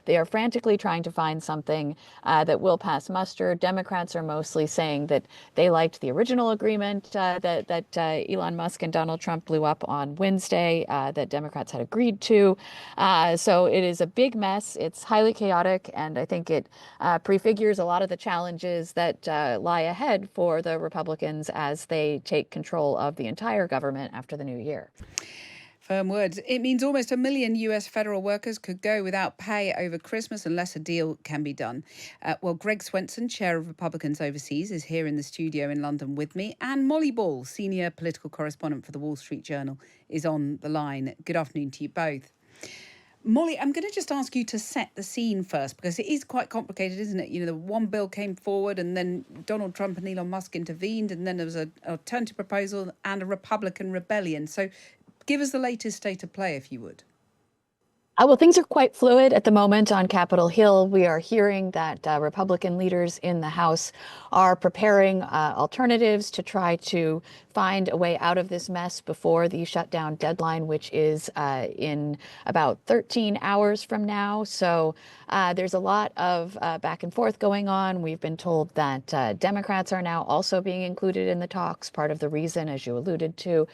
they are frantically trying to find something that will pass muster. Democrats are mostly saying that they liked the original agreement that Elon Musk and Donald Trump blew up on Wednesday that Democrats had agreed to. So it is a big mess. It's highly chaotic, and I think it prefigures a lot of the challenges that lie ahead for the Republicans as they take control of the entire government after the new year. Firm words. It means almost 1 million US federal workers could go without pay over Christmas unless a deal can be done. Well, Greg Swenson, chair of Republicans Overseas, is here in the studio in London with me. And Molly Ball, senior political correspondent for the Wall Street Journal, is on the line. Good afternoon to you both. Molly, I'm going to just ask you to set the scene first, because it is quite complicated, isn't it? You know, the one bill came forward and then Donald Trump and Elon Musk intervened, and then there was an alternative proposal and a Republican rebellion. So give us the latest state of play, if you would. Well, things are quite fluid at the moment on Capitol Hill. We are hearing that Republican leaders in the House are preparing alternatives to try to find a way out of this mess before the shutdown deadline, which is in about 13 hours from now. So there's a lot of back and forth going on. We've been told that Democrats are now also being included in the talks. Part of the reason, as you alluded to,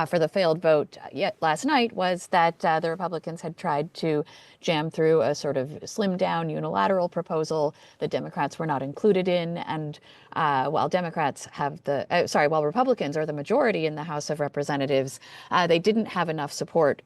for the failed vote yet last night was that the Republicans had tried to jam through a sort of slimmed down unilateral proposal that Democrats were not included in. And while Republicans are the majority in the House of Representatives, they didn't have enough support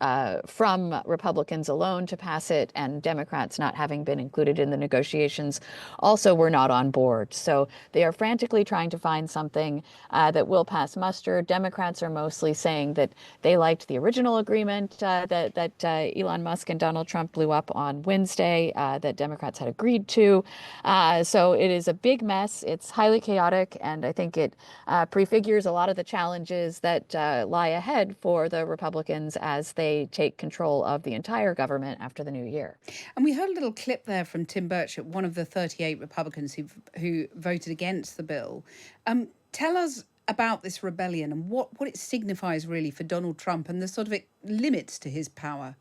from Republicans alone to pass it, and Democrats not having been included in the negotiations also were not on board. So they are frantically trying to find something that will pass muster. Democrats are mostly saying that they liked the original agreement that Elon Musk and Donald Trump blew up on Wednesday that Democrats had agreed to. So it is a big mess. It's highly chaotic, and I think it prefigures a lot of the challenges that lie ahead for the Republicans as they take control of the entire government after the new year. And we heard a little clip there from Tim Burchett, one of the 38 Republicans who voted against the bill. Tell us about this rebellion and what it signifies really for Donald Trump and the sort of limits to his power.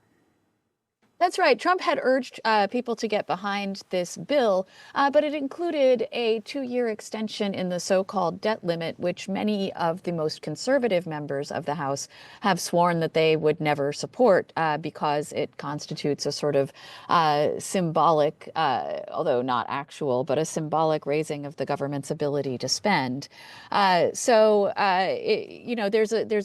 That's right. Trump had urged people to get behind this bill, but it included a 2-year extension in the so-called debt limit, which many of the most conservative members of the House have sworn that they would never support because it constitutes a sort of symbolic, although not actual, but a symbolic raising of the government's ability to spend. There's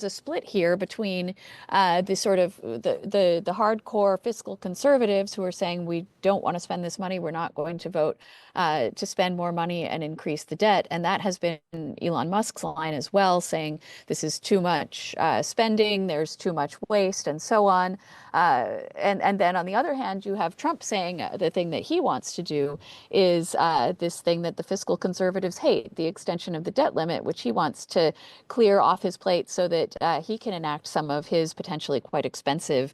a split here between the sort of the hardcore fiscal conservatives who are saying we don't want to spend this money, we're not going to vote to spend more money and increase the debt. And that has been Elon Musk's line as well, saying this is too much spending, there's too much waste, and so on. And then on the other hand, you have Trump saying the thing that he wants to do is this thing that the fiscal conservatives hate, the extension of the debt limit, which he wants to clear off his plate so that he can enact some of his potentially quite expensive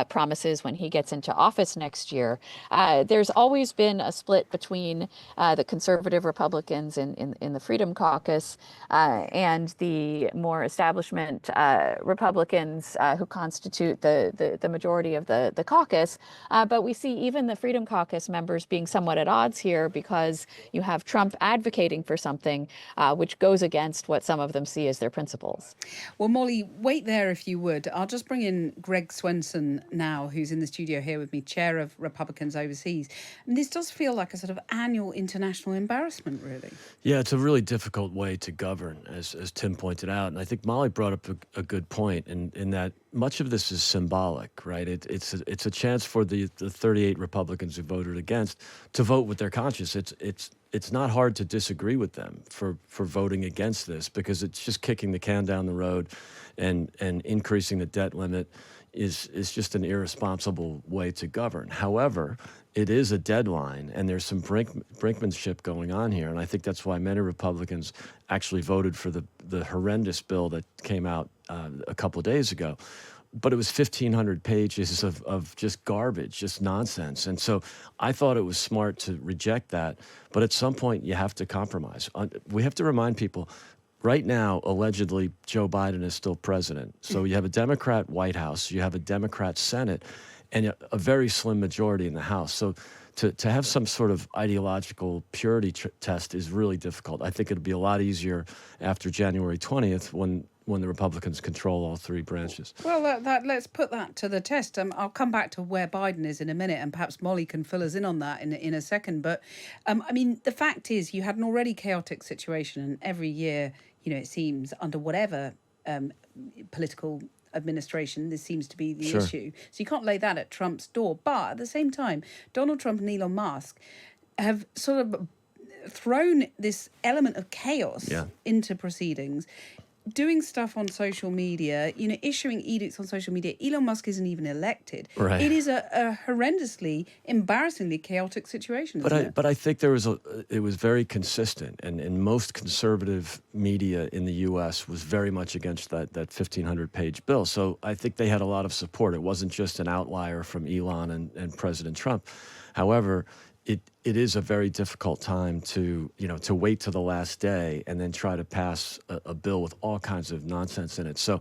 promises when he gets into office next year. There's always been a split between the conservative Republicans in the Freedom Caucus and the more establishment Republicans who constitute the majority of the caucus. But we see even the Freedom Caucus members being somewhat at odds here because you have Trump advocating for something which goes against what some of them see as their principles. Well, Molly, wait there if you would. I'll just bring in Greg Swenson now, who's in the studio here with me, chair of Republicans Overseas. And this does feel like a sort of annual international embarrassment, really. Yeah, it's a really difficult way to govern, as Tim pointed out. And I think Molly brought up a good point in that much of this is symbolic, right? It's a chance for the 38 Republicans who voted against to vote with their conscience. It's not hard to disagree with them for voting against this because it's just kicking the can down the road, and increasing the debt limit is just an irresponsible way to govern. However, it is a deadline, and there's some brinkmanship going on here, and I think that's why many Republicans actually voted for the horrendous bill that came out a couple of days ago. But it was 1,500 pages of just garbage, just nonsense. And so I thought it was smart to reject that. But at some point, you have to compromise. We have to remind people, right now, allegedly, Joe Biden is still president. So you have a Democrat White House, you have a Democrat Senate, and a very slim majority in the House. So to have some sort of ideological purity test is really difficult. I think it'll be a lot easier after January 20th when the Republicans control all three branches. Well, let's put that to the test. I'll come back to where Biden is in a minute, and perhaps Molly can fill us in on that in a second. But I mean, the fact is, you had an already chaotic situation, and every year, it seems under whatever political administration, this seems to be the Sure. issue. So you can't lay that at Trump's door. But at the same time, Donald Trump and Elon Musk have sort of thrown this element of chaos into proceedings, doing stuff on social media, issuing edicts on social media. Elon Musk isn't even elected. Right. It is a horrendously, embarrassingly chaotic situation, isn't it? But I think it was very consistent, and most conservative media in the U.S. was very much against that 1,500-page bill. So I think they had a lot of support. It wasn't just an outlier from Elon and President Trump. However, it is a very difficult time to wait till the last day and then try to pass a bill with all kinds of nonsense in it. So,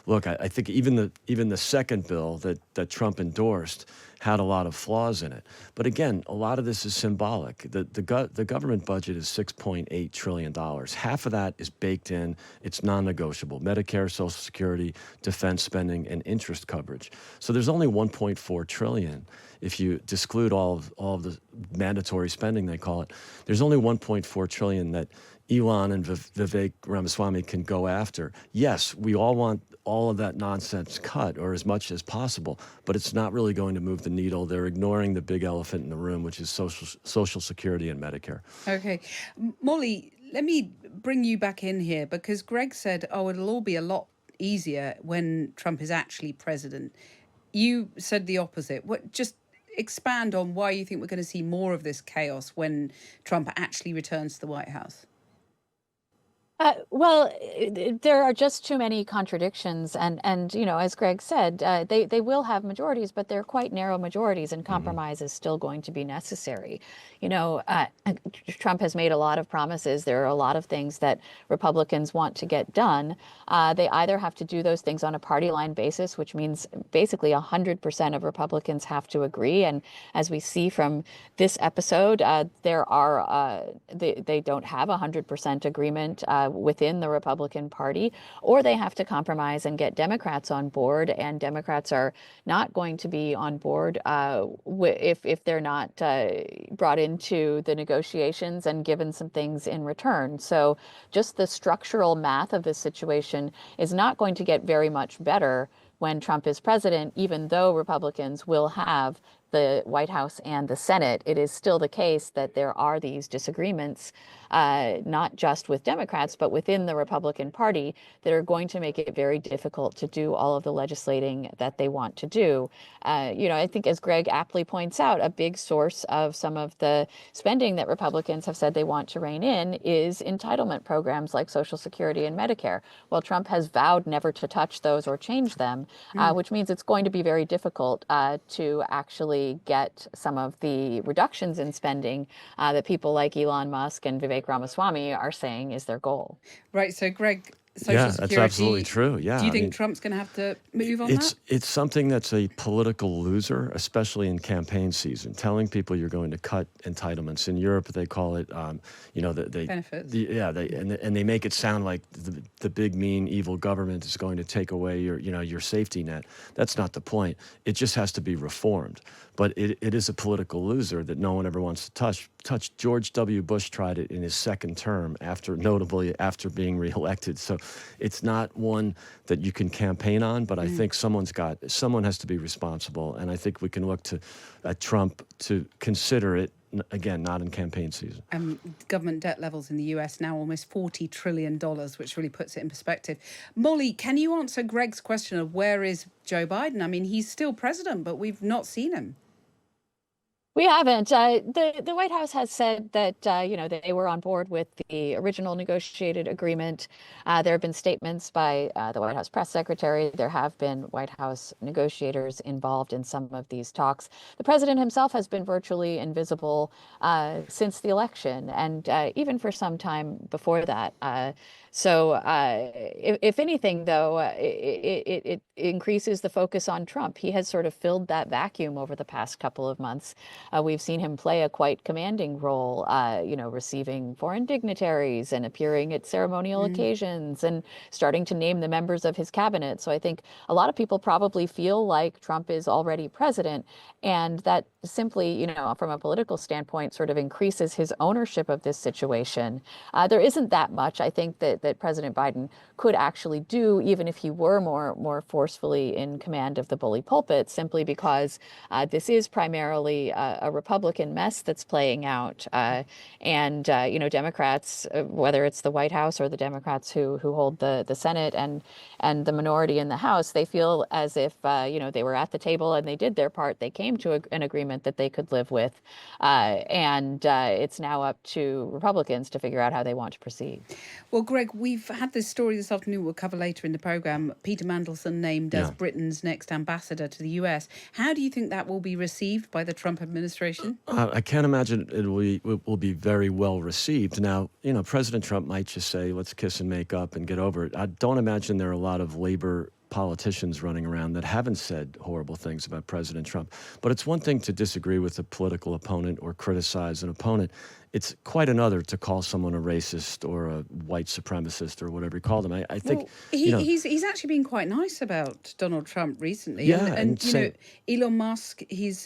look, I think even the second bill that Trump endorsed had a lot of flaws in it. But again, a lot of this is symbolic. The government budget is $6.8 trillion. Half of that is baked in. It's non-negotiable. Medicare, Social Security, defense spending, and interest coverage. So there's only $1.4 trillion. If you exclude all of the mandatory spending, they call it, there's only $1.4 trillion that Elon and Vivek Ramaswamy can go after. Yes, we all want all of that nonsense cut, or as much as possible, but it's not really going to move the needle. They're ignoring the big elephant in the room, which is Social Security and Medicare. Okay. Molly, let me bring you back in here, because Greg said, it'll all be a lot easier when Trump is actually president. You said the opposite. Just expand on why you think we're going to see more of this chaos when Trump actually returns to the White House. Well, there are just too many contradictions, and as Greg said, they will have majorities, but they're quite narrow majorities, and compromise is still going to be necessary. Trump has made a lot of promises. There are a lot of things that Republicans want to get done. They either have to do those things on a party line basis, which means basically 100% of Republicans have to agree. And as we see from this episode, they don't have 100% agreement within the Republican Party, or they have to compromise and get Democrats on board. And Democrats are not going to be on board if they're not brought into the negotiations and given some things in return. So just the structural math of this situation is not going to get very much better when Trump is president, even though Republicans will have the White House and the Senate. It is still the case that there are these disagreements, not just with Democrats, but within the Republican Party, that are going to make it very difficult to do all of the legislating that they want to do. I think, as Greg aptly points out, a big source of some of the spending that Republicans have said they want to rein in is entitlement programs like Social Security and Medicare. Well, Trump has vowed never to touch those or change them, which means it's going to be very difficult to actually get some of the reductions in spending that people like Elon Musk and Vivek Ramaswamy are saying is their goal. Right. So, Greg, Social Security. That's absolutely true. Yeah. Do you think Trump's going to have to move on that? It's something that's a political loser, especially in campaign season. Telling people you're going to cut entitlements. In Europe, they call it, benefits. And they make it sound like the big, mean, evil government is going to take away your safety net. That's not the point. It just has to be reformed. But it is a political loser that no one ever wants to touch. George W. Bush tried it in his second term, notably after being reelected. So it's not one that you can campaign on, but I think someone has to be responsible. And I think we can look at Trump to consider it, again, not in campaign season. Government debt levels in the US now almost $40 trillion, which really puts it in perspective. Molly, can you answer Greg's question of where is Joe Biden? I mean, he's still president, but we've not seen him. We haven't. The White House has said that they were on board with the original negotiated agreement. There have been statements by the White House press secretary. There have been White House negotiators involved in some of these talks. The president himself has been virtually invisible since the election, and even for some time before that. If anything, though, it increases the focus on Trump. He has sort of filled that vacuum over the past couple of months. We've seen him play a quite commanding role, receiving foreign dignitaries and appearing at ceremonial occasions and starting to name the members of his cabinet. So I think a lot of people probably feel like Trump is already president, and that simply, from a political standpoint, sort of increases his ownership of this situation. There isn't that much, I think, that President Biden could actually do, even if he were more forcefully in command of the bully pulpit, simply because this is primarily a Republican mess that's playing out. Democrats, whether it's the White House or the Democrats who hold the Senate and the minority in the House, they feel as if, they were at the table and they did their part. They came to an agreement that they could live with. It's now up to Republicans to figure out how they want to proceed. Well, Greg, we've had this story this afternoon we'll cover later in the programme. Peter Mandelson named as Britain's next ambassador to the US. How do you think that will be received by the Trump administration? I can't imagine it will be very well received. Now, President Trump might just say, let's kiss and make up and get over it. I don't imagine there are a lot of labor politicians running around that haven't said horrible things about President Trump. But it's one thing to disagree with a political opponent or criticize an opponent. It's quite another to call someone a racist or a white supremacist or whatever you call them. I think he's actually been quite nice about Donald Trump recently. Yeah, and Elon Musk, he's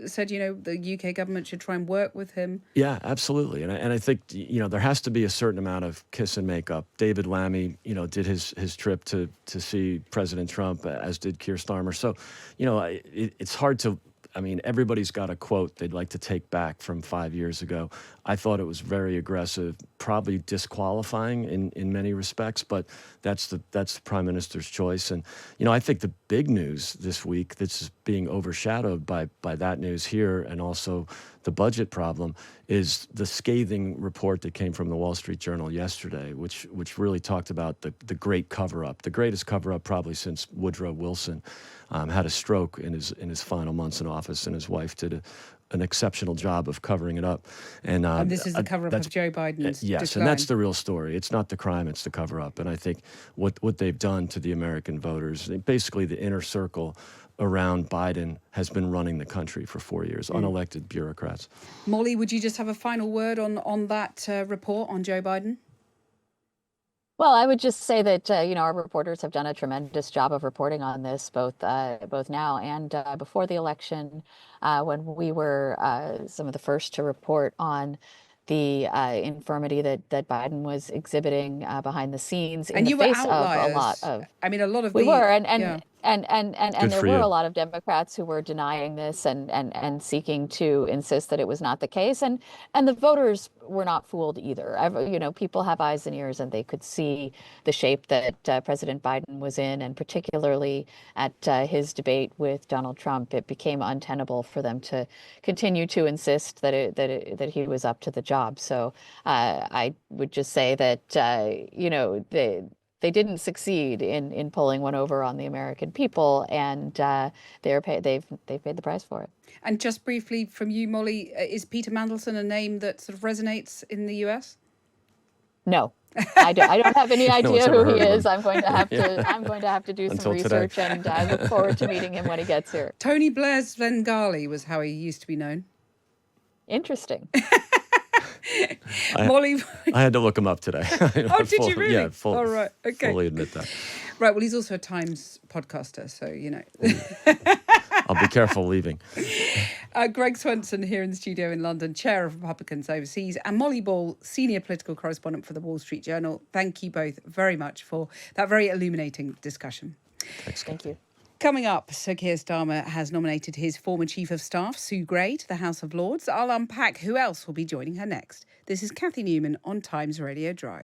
said the UK government should try and work with him. Yeah, absolutely. And I think there has to be a certain amount of kiss and make up. David Lammy did his trip to see President Trump, as did Keir Starmer. So it's hard to. I mean, everybody's got a quote they'd like to take back from 5 years ago. I thought it was very aggressive, probably disqualifying in many respects, but that's the prime minister's choice. And, I think the big news this week that's being overshadowed by that news here and also the budget problem is the scathing report that came from the Wall Street Journal yesterday, which really talked about the great cover-up, the greatest cover-up probably since Woodrow Wilson had a stroke in his final months in office, and his wife did an exceptional job of covering it up. And this is the cover-up of Joe Biden's yes, decline. And that's the real story. It's not the crime, it's the cover-up. And I think what they've done to the American voters, basically the inner circle around Biden has been running the country for 4 years, unelected bureaucrats. Molly, would you just have a final word on that report on Joe Biden? Well, I would just say that our reporters have done a tremendous job of reporting on this, both now and before the election, when we were some of the first to report on the infirmity that Biden was exhibiting behind the scenes in the face of a lot of. I mean, a lot of we were, and Good there for were you. a lot of Democrats who were denying this and seeking to insist that it was not the case, and the voters were not fooled either. People have eyes and ears, and they could see the shape that President Biden was in, and particularly at his debate with Donald Trump, it became untenable for them to continue to insist that he was up to the job. So I would just say that they didn't succeed in pulling one over on the American people, and they've paid the price for it. And just briefly from you, Molly, is Peter Mandelson a name that sort of resonates in the US? No, I don't have any idea one's who ever he heard of is. him. I'm going to have to do some Until today. research, and I look forward to meeting him when he gets here. Tony Blair's Svengali was how he used to be known. Interesting. Molly, I had to look him up today. oh, did you really? Yeah, All right, okay. fully admit that. Right, well, he's also a Times podcaster, so I'll be careful leaving. Greg Swenson here in the studio in London, chair of Republicans Overseas, and Molly Ball, senior political correspondent for the Wall Street Journal. Thank you both very much for that very illuminating discussion. Thanks. Thank you. Coming up, Sir Keir Starmer has nominated his former Chief of Staff, Sue Gray, to the House of Lords. I'll unpack who else will be joining her next. This is Kathy Newman on Times Radio Drive.